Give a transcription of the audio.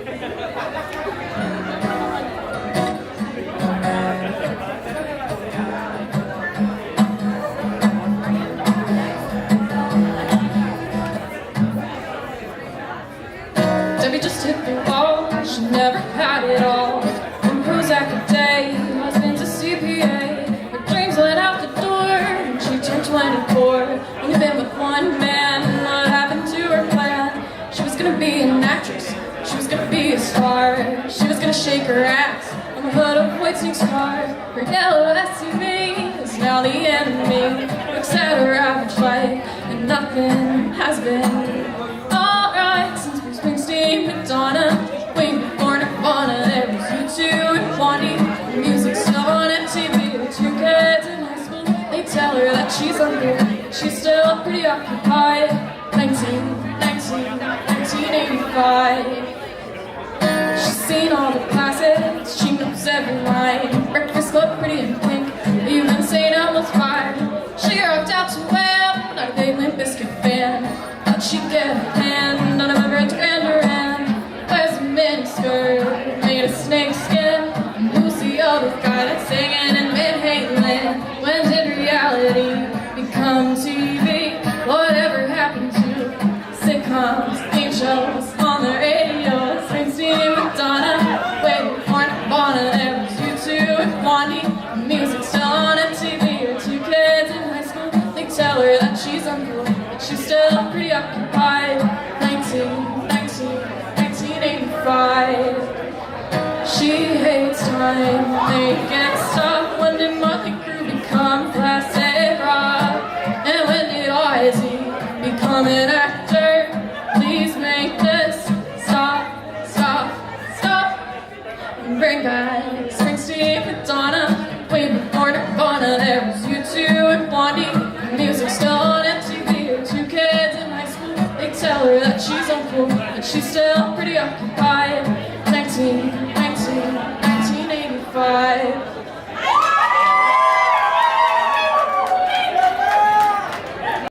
Debbie just hit the wall, she never had it all. One Prozac a day, husband's a CPA. Her dreams went out the door when she turned 24. Only been with one man, and what happened to her plan? She was gonna be an actress, she was gonna be a star. She was gonna shake her ass on the hood of Whitney's car. Her yellow SUV is now the enemy. Looks at her average life, and nothing has been alright since Springsteen, Madonna, way before Nirvana. There was U2 and Blondie, the music's still on MTV. The two kids in high school, they tell her that she's under, she's still pretty occupied. 1985. She's seen all the classics, she knows every line. Breakfast Club, Pretty in Pink, even St. Elmo's Fire. She rocked out to Wham, not a big Limp Bizkit fan. Thought she'd get a hand on a Reverend Duran. Wears a miniskirt made of snake skin. And who's the other guy that's singing in Manhattan? When did reality become TV? Whatever happened to sitcoms, game shows on the radio? Springsteen and Madonna, way before Nirvana. There was U2 and Blondie, the music's still on MTV. Her two kids in high school, they tell her that she's uncool, but she's still pretty occupied. 1985. She hates time, they can't stop. When did Motley Crue become classic rock? And when did Ozzy become an actor? Please make this stop, stop, stop. And bring back Springsteen, Madonna, way before Nirvana. There was U2 and Blondie, the music's still on MTV. Her two kids in high school, they tell her that she's uncool, but she's still pretty occupied. 19.